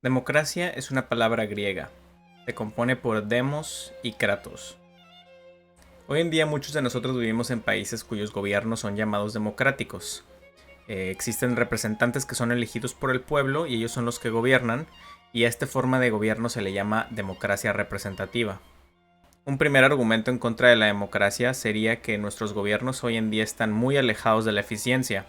Democracia es una palabra griega. Se compone por demos y kratos. Hoy en día muchos de nosotros vivimos en países cuyos gobiernos son llamados democráticos. Existen representantes que son elegidos por el pueblo y ellos son los que gobiernan, y a esta forma de gobierno se le llama democracia representativa. Un primer argumento en contra de la democracia sería que nuestros gobiernos hoy en día están muy alejados de la eficiencia.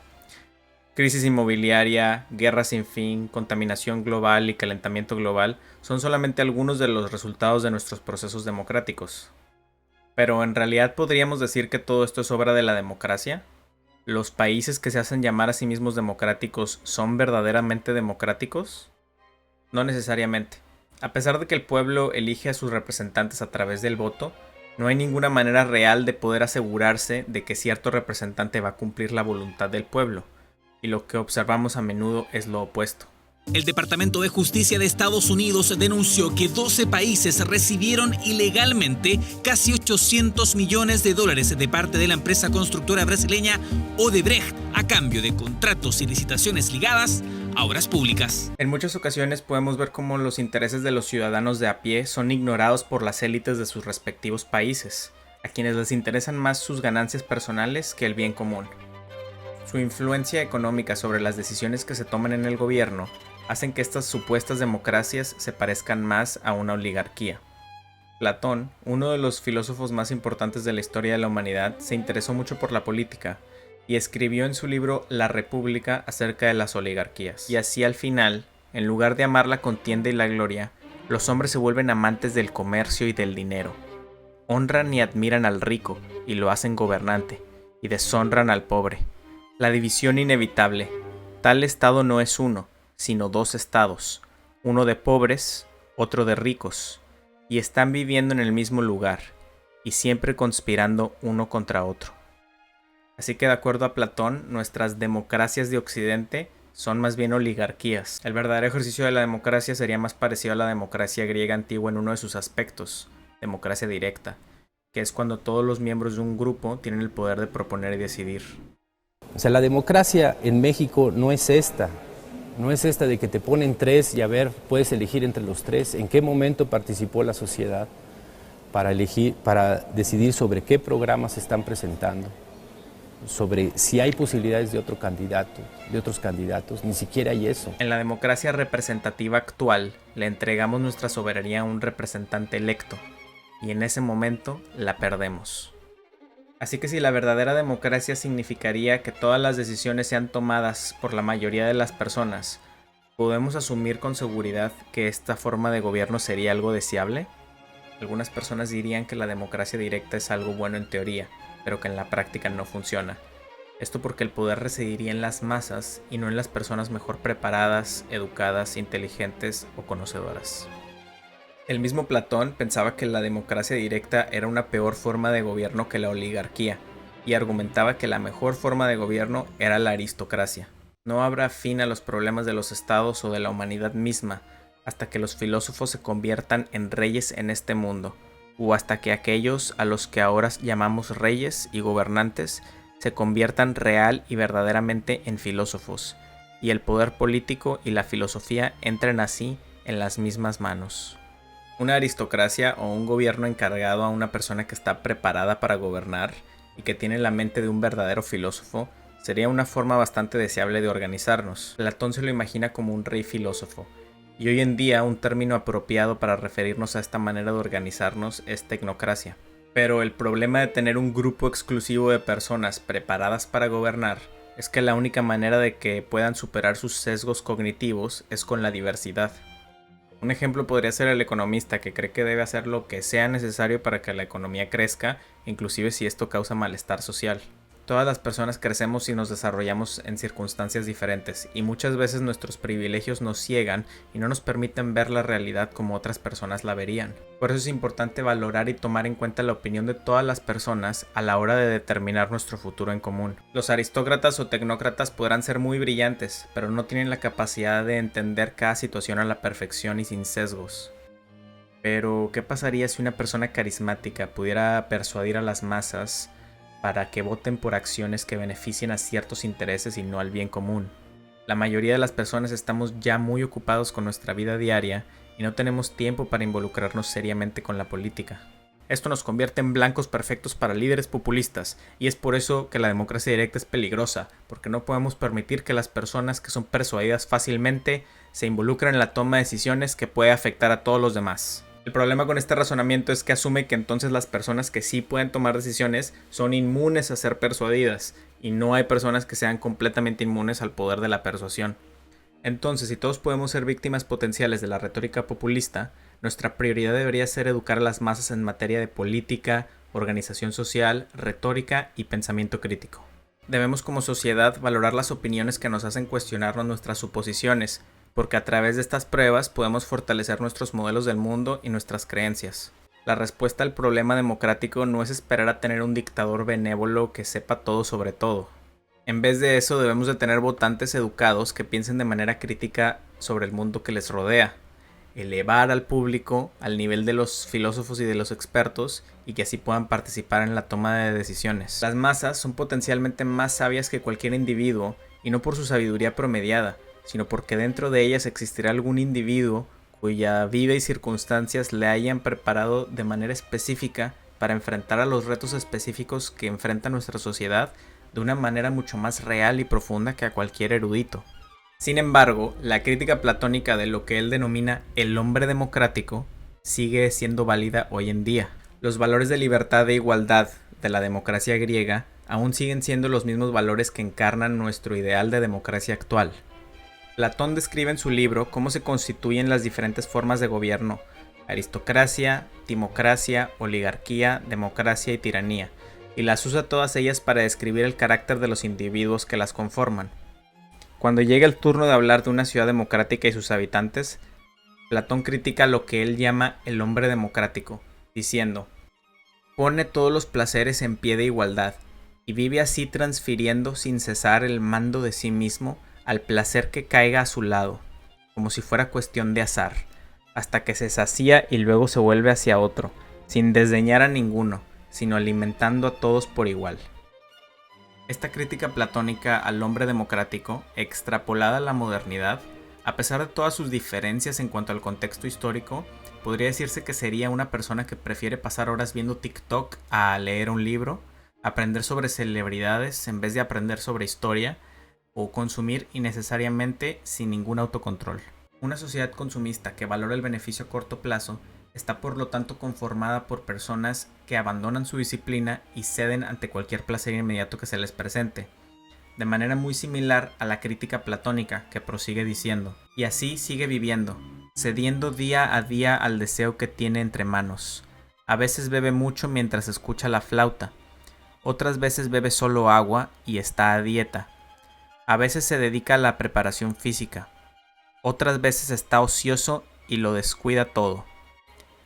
Crisis inmobiliaria, guerra sin fin, contaminación global y calentamiento global son solamente algunos de los resultados de nuestros procesos democráticos. Pero en realidad podríamos decir que todo esto es obra de la democracia. ¿Los países que se hacen llamar a sí mismos democráticos son verdaderamente democráticos? No necesariamente. A pesar de que el pueblo elige a sus representantes a través del voto, no hay ninguna manera real de poder asegurarse de que cierto representante va a cumplir la voluntad del pueblo, y lo que observamos a menudo es lo opuesto. El Departamento de Justicia de Estados Unidos denunció que 12 países recibieron ilegalmente casi 800 millones de dólares de parte de la empresa constructora brasileña Odebrecht a cambio de contratos y licitaciones ligadas a obras públicas. En muchas ocasiones podemos ver cómo los intereses de los ciudadanos de a pie son ignorados por las élites de sus respectivos países, a quienes les interesan más sus ganancias personales que el bien común. Su influencia económica sobre las decisiones que se toman en el gobierno hacen que estas supuestas democracias se parezcan más a una oligarquía. Platón, uno de los filósofos más importantes de la historia de la humanidad, se interesó mucho por la política y escribió en su libro La República acerca de las oligarquías. Y así al final, en lugar de amar la contienda y la gloria, los hombres se vuelven amantes del comercio y del dinero. Honran y admiran al rico y lo hacen gobernante, y deshonran al pobre. La división inevitable. Tal estado no es uno, sino dos estados, uno de pobres, otro de ricos, y están viviendo en el mismo lugar, y siempre conspirando uno contra otro. Así que de acuerdo a Platón, nuestras democracias de Occidente son más bien oligarquías. El verdadero ejercicio de la democracia sería más parecido a la democracia griega antigua en uno de sus aspectos, democracia directa, que es cuando todos los miembros de un grupo tienen el poder de proponer y decidir. O sea, la democracia en México no es esta de que te ponen tres y a ver, puedes elegir entre los tres. ¿En qué momento participó la sociedad para decidir sobre qué programas se están presentando? Sobre si hay posibilidades de otros candidatos, ni siquiera hay eso. En la democracia representativa actual, le entregamos nuestra soberanía a un representante electo, y en ese momento la perdemos. Así que si la verdadera democracia significaría que todas las decisiones sean tomadas por la mayoría de las personas, ¿podemos asumir con seguridad que esta forma de gobierno sería algo deseable? Algunas personas dirían que la democracia directa es algo bueno en teoría, pero que en la práctica no funciona. Esto porque el poder residiría en las masas y no en las personas mejor preparadas, educadas, inteligentes o conocedoras. El mismo Platón pensaba que la democracia directa era una peor forma de gobierno que la oligarquía, y argumentaba que la mejor forma de gobierno era la aristocracia. No habrá fin a los problemas de los estados o de la humanidad misma hasta que los filósofos se conviertan en reyes en este mundo, o hasta que aquellos a los que ahora llamamos reyes y gobernantes se conviertan real y verdaderamente en filósofos, y el poder político y la filosofía entren así en las mismas manos. Una aristocracia o un gobierno encargado a una persona que está preparada para gobernar y que tiene la mente de un verdadero filósofo sería una forma bastante deseable de organizarnos. Platón se lo imagina como un rey filósofo, y hoy en día un término apropiado para referirnos a esta manera de organizarnos es tecnocracia. Pero el problema de tener un grupo exclusivo de personas preparadas para gobernar es que la única manera de que puedan superar sus sesgos cognitivos es con la diversidad. Un ejemplo podría ser el economista que cree que debe hacer lo que sea necesario para que la economía crezca, inclusive si esto causa malestar social. Todas las personas crecemos y nos desarrollamos en circunstancias diferentes, y muchas veces nuestros privilegios nos ciegan y no nos permiten ver la realidad como otras personas la verían. Por eso es importante valorar y tomar en cuenta la opinión de todas las personas a la hora de determinar nuestro futuro en común. Los aristócratas o tecnócratas podrán ser muy brillantes, pero no tienen la capacidad de entender cada situación a la perfección y sin sesgos. Pero, ¿qué pasaría si una persona carismática pudiera persuadir a las masas para que voten por acciones que beneficien a ciertos intereses y no al bien común? La mayoría de las personas estamos ya muy ocupados con nuestra vida diaria y no tenemos tiempo para involucrarnos seriamente con la política. Esto nos convierte en blancos perfectos para líderes populistas, y es por eso que la democracia directa es peligrosa, porque no podemos permitir que las personas que son persuadidas fácilmente se involucren en la toma de decisiones que puede afectar a todos los demás. El problema con este razonamiento es que asume que entonces las personas que sí pueden tomar decisiones son inmunes a ser persuadidas, y no hay personas que sean completamente inmunes al poder de la persuasión. Entonces, si todos podemos ser víctimas potenciales de la retórica populista, nuestra prioridad debería ser educar a las masas en materia de política, organización social, retórica y pensamiento crítico. Debemos como sociedad valorar las opiniones que nos hacen cuestionarnos nuestras suposiciones, porque a través de estas pruebas podemos fortalecer nuestros modelos del mundo y nuestras creencias. La respuesta al problema democrático no es esperar a tener un dictador benévolo que sepa todo sobre todo. En vez de eso, debemos de tener votantes educados que piensen de manera crítica sobre el mundo que les rodea, elevar al público al nivel de los filósofos y de los expertos y que así puedan participar en la toma de decisiones. Las masas son potencialmente más sabias que cualquier individuo, y no por su sabiduría promediada, sino porque dentro de ellas existirá algún individuo cuya vida y circunstancias le hayan preparado de manera específica para enfrentar a los retos específicos que enfrenta nuestra sociedad de una manera mucho más real y profunda que a cualquier erudito. Sin embargo, la crítica platónica de lo que él denomina el hombre democrático sigue siendo válida hoy en día. Los valores de libertad e igualdad de la democracia griega aún siguen siendo los mismos valores que encarnan nuestro ideal de democracia actual. Platón describe en su libro cómo se constituyen las diferentes formas de gobierno: aristocracia, timocracia, oligarquía, democracia y tiranía, y las usa todas ellas para describir el carácter de los individuos que las conforman. Cuando llega el turno de hablar de una ciudad democrática y sus habitantes, Platón critica lo que él llama el hombre democrático, diciendo: pone todos los placeres en pie de igualdad, y vive así transfiriendo sin cesar el mando de sí mismo al placer que caiga a su lado, como si fuera cuestión de azar, hasta que se sacía y luego se vuelve hacia otro, sin desdeñar a ninguno, sino alimentando a todos por igual. Esta crítica platónica al hombre democrático, extrapolada a la modernidad, a pesar de todas sus diferencias en cuanto al contexto histórico, podría decirse que sería una persona que prefiere pasar horas viendo TikTok a leer un libro, aprender sobre celebridades en vez de aprender sobre historia, o consumir innecesariamente sin ningún autocontrol. Una sociedad consumista que valora el beneficio a corto plazo está por lo tanto conformada por personas que abandonan su disciplina y ceden ante cualquier placer inmediato que se les presente, de manera muy similar a la crítica platónica, que prosigue diciendo: y así sigue viviendo, cediendo día a día al deseo que tiene entre manos. A veces bebe mucho mientras escucha la flauta, otras veces bebe solo agua y está a dieta. A veces se dedica a la preparación física, otras veces está ocioso y lo descuida todo.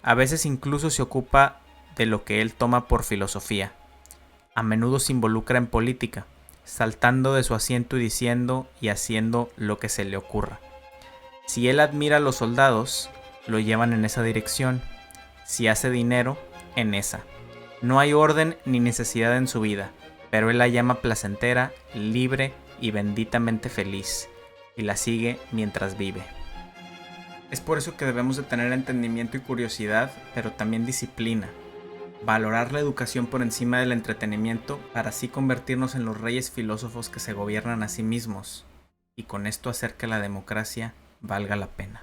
A veces incluso se ocupa de lo que él toma por filosofía. A menudo se involucra en política, saltando de su asiento y diciendo y haciendo lo que se le ocurra. Si él admira a los soldados, lo llevan en esa dirección. Si hace dinero, en esa. No hay orden ni necesidad en su vida, pero él la llama placentera, libre y benditamente feliz, y la sigue mientras vive. Es por eso que debemos de tener entendimiento y curiosidad, pero también disciplina. Valorar la educación por encima del entretenimiento para así convertirnos en los reyes filósofos que se gobiernan a sí mismos, y con esto hacer que la democracia valga la pena.